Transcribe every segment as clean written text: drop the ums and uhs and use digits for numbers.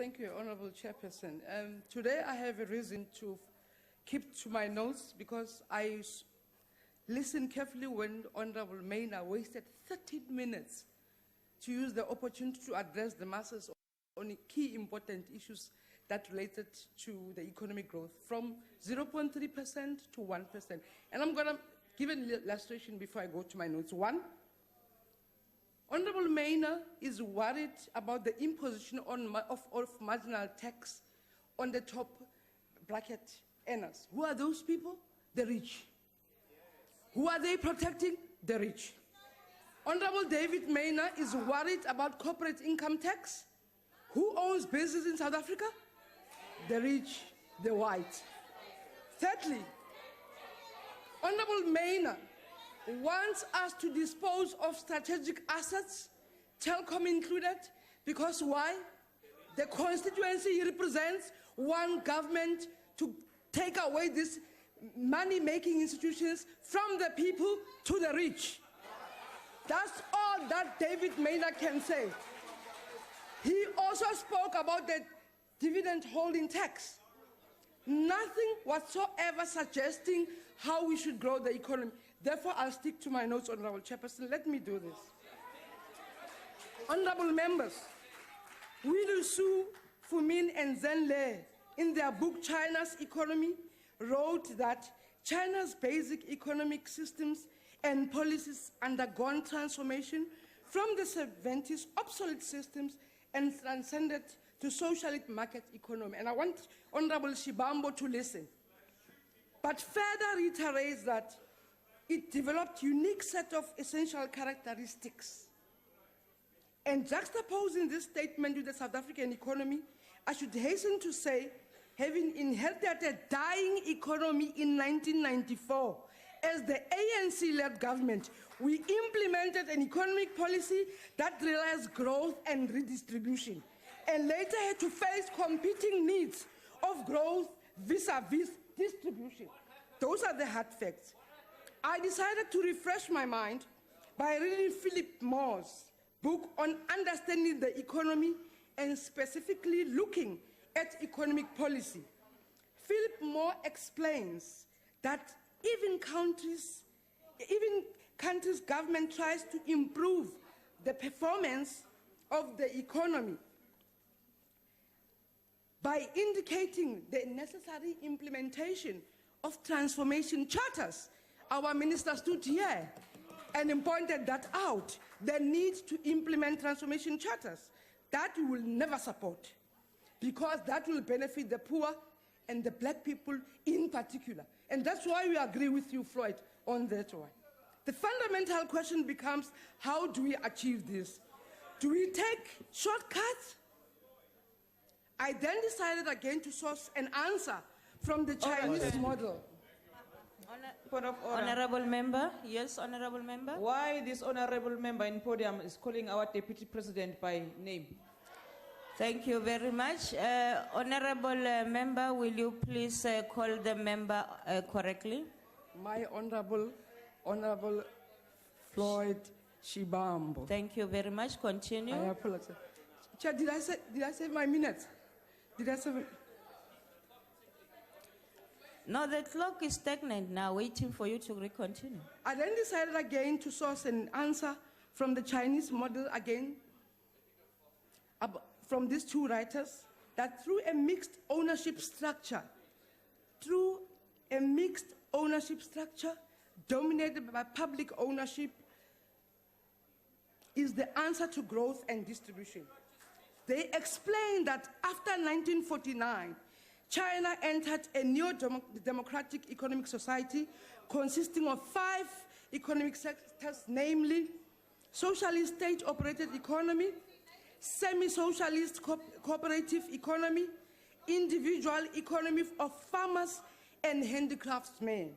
Thank you, Honourable Chairperson. Today I have a reason to keep to my notes because I listened carefully when Honourable Maina wasted 13 minutes to use the opportunity to address the masses on key important issues that related to the economic growth from 0.3% to 1%. And I'm going to give an illustration before I go to my notes. One, Honourable Maina is worried about the imposition of marginal tax on the top bracket earners. Who are those people? The rich. Who are they protecting? The rich. Honourable David Maina is worried about corporate income tax. Who owns business in South Africa? The rich, the white. Thirdly, Honourable Maina wants us to dispose of strategic assets, telecom included, because why? The constituency he represents wants government to take away these money-making institutions from the people to the rich. That's all that David Maina can say. He also spoke about the dividend holding tax. Nothing whatsoever suggesting how we should grow the economy. Therefore, I'll stick to my notes, Honourable Chairperson. Let me do this. Honourable members, Willy Su, Fumin, and Zhen Le, in their book China's Economy, wrote that China's basic economic systems and policies undergone transformation from the 70s obsolete systems and transcended to socialist market economy. And I want Honourable Shibambo to listen. But further reiterates that it developed a unique set of essential characteristics. And juxtaposing this statement with the South African economy, I should hasten to say, having inherited a dying economy in 1994, as the ANC-led government, we implemented an economic policy that realized growth and redistribution, and later had to face competing needs of growth vis-à-vis distribution. Those are the hard facts. I decided to refresh my mind by reading Philip Moore's book on understanding the economy and specifically looking at economic policy. Philip Moore explains that even countries' government tries to improve the performance of the economy by indicating the necessary implementation of transformation charters. Our minister stood here and pointed that out, the need to implement transformation charters. That we will never support, because that will benefit the poor and the black people in particular. And that's why we agree with you, Floyd, on that one. The fundamental question becomes, how do we achieve this? Do we take shortcuts? I then decided again to source an answer from the Chinese model. Honourable member, yes, honourable member. Why this honourable member in podium is calling our deputy president by name? Thank you very much. Honourable member, will you please call the member correctly? My honourable Floyd Shibambo. Thank you very much. Continue. I apologize. Chair, did I say my minutes? Did I say? No, the clock is stagnant now, waiting for you to continue. I then decided again to source an answer from the Chinese model again, from these two writers, that through a mixed ownership structure dominated by public ownership is the answer to growth and distribution. They explain that after 1949, China entered a neo-democratic economic society consisting of 5 economic sectors, namely socialist state-operated economy, semi-socialist cooperative economy, individual economy of farmers and handicraftsmen,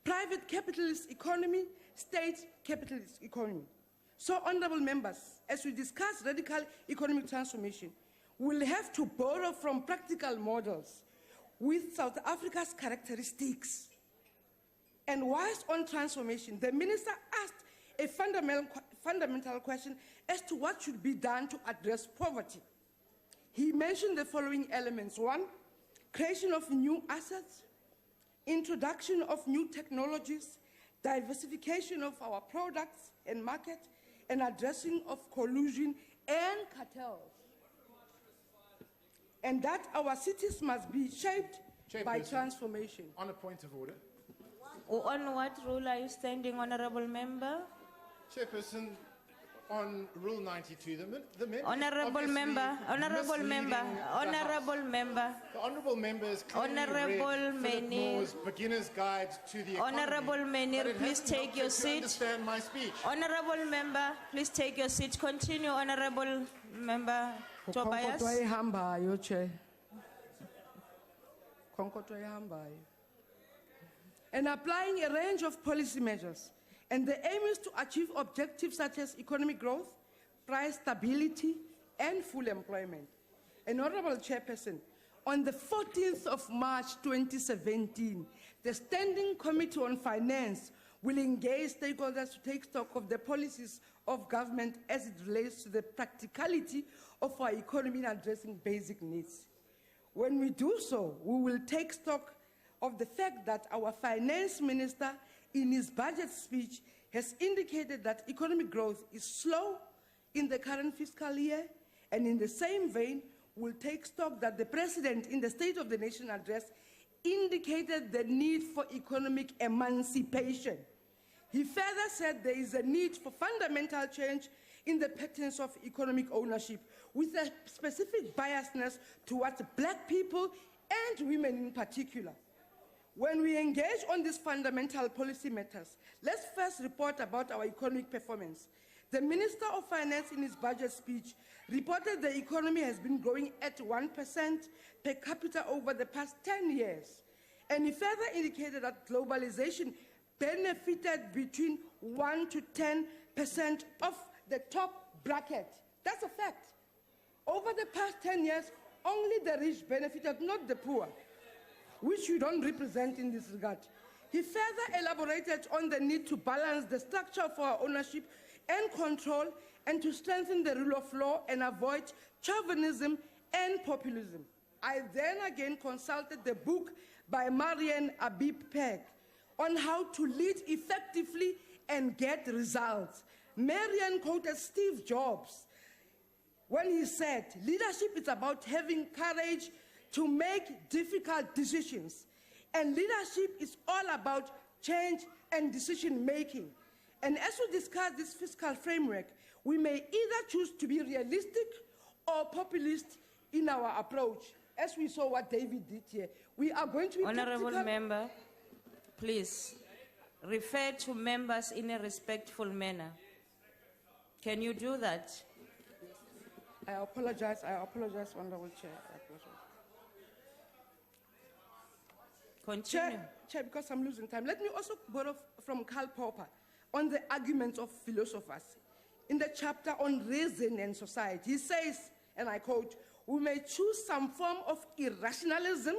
private capitalist economy, state capitalist economy. So, honourable members, as we discuss radical economic transformation, we'll have to borrow from practical models with South Africa's characteristics. And whilst on transformation, the minister asked a fundamental question as to what should be done to address poverty. He mentioned the following elements. 1, creation of new assets, introduction of new technologies, diversification of our products and market, and addressing of collusion and cartels. And that our cities must be shaped by transformation. On a point of order. On what rule are you standing, Honorable Member? Chairperson, on Rule 92, the member Honorable Member, Honorable Member, Honorable Member. The Honourable Member is clearly Honourable read Philip Many- Moore's Beginner's Guide to the Economy. Honourable Many, but it please hasn't take helped your her to seat. understand my speech. Honorable Member, please take your seat. Continue, Honorable Member Tobias. Khonkotwa ihambayo, Chair. Khonkotwa ihambayo. And applying a range of policy measures. And the aim is to achieve objectives such as economic growth, price stability, and full employment. And Honorable Chairperson, on the 14th of March 2017, the Standing Committee on Finance will engage stakeholders to take stock of the policies of government as it relates to the practicality of our economy in addressing basic needs. When we do so, we will take stock of the fact that our finance minister, in his budget speech, has indicated that economic growth is slow in the current fiscal year, and in the same vein, will take stock that the President in the State of the Nation address indicated the need for economic emancipation. He further said there is a need for fundamental change in the patterns of economic ownership, with a specific biasness towards Black people and women in particular. When we engage on these fundamental policy matters, let's first report about our economic performance. The Minister of Finance in his budget speech reported the economy has been growing at 1% per capita over the past 10 years. And he further indicated that globalization benefited between 1 to 10% of the top bracket. That's a fact. Over the past 10 years, only the rich benefited, not the poor, which you don't represent in this regard. He further elaborated on the need to balance the structure of our ownership and control, and to strengthen the rule of law and avoid chauvinism and populism. I then again consulted the book by Marian Abib Peg on how to lead effectively and get results. Marian quoted Steve Jobs when he said, leadership is about having courage to make difficult decisions. And leadership is all about change and decision making. And as we discuss this fiscal framework, we may either choose to be realistic or populist in our approach, as we saw what David did here. We are going to be Honorable practical. Member, please refer to members in a respectful manner. Can you do that? I apologize, Honorable Chair. I apologize. Continue. Chair, because I'm losing time, let me also borrow from Karl Popper on the arguments of philosophers. In the chapter on reason and society, he says, and I quote, we may choose some form of irrationalism,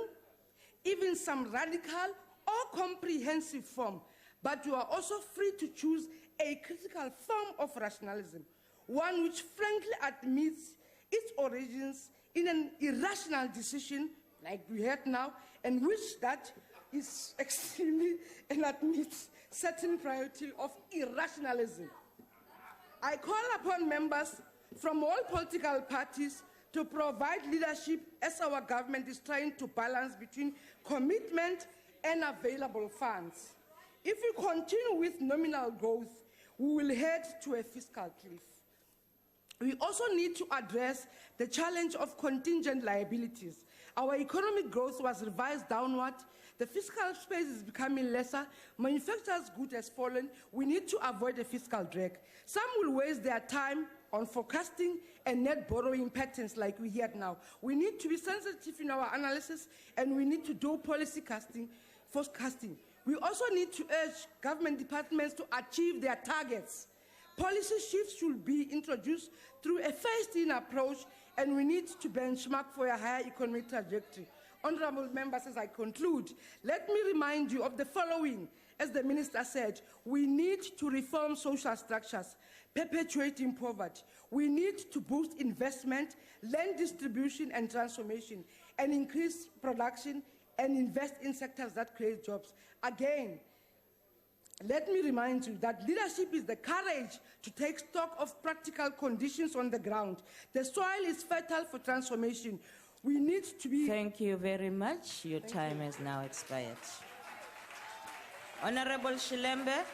even some radical or comprehensive form, but you are also free to choose a critical form of rationalism, one which frankly admits its origins in an irrational decision, like we heard now, and which that is extremely and admits certain priority of irrationalism. I call upon members from all political parties to provide leadership as our government is trying to balance between commitment and available funds. If we continue with nominal growth, we will head to a fiscal cliff. We also need to address the challenge of contingent liabilities. Our economic growth was revised downward. The fiscal space is becoming lesser. Manufacturers' goods has fallen. We need to avoid a fiscal drag. Some will waste their time on forecasting and net borrowing patterns like we hear now. We need to be sensitive in our analysis, and we need to do policy forecasting. We also need to urge government departments to achieve their targets. Policy shifts should be introduced through a phased-in approach, and we need to benchmark for a higher economic trajectory. Honorable members, as I conclude, let me remind you of the following as the minister said, we need to reform social structures, perpetuating poverty. We need to boost investment, land distribution and transformation, and increase production and invest in sectors that create jobs. Again, let me remind you that leadership is the courage to take stock of practical conditions on the ground. The soil is fertile for transformation. We need to be... Thank you very much. Your time has now expired. Honorable Shilembe.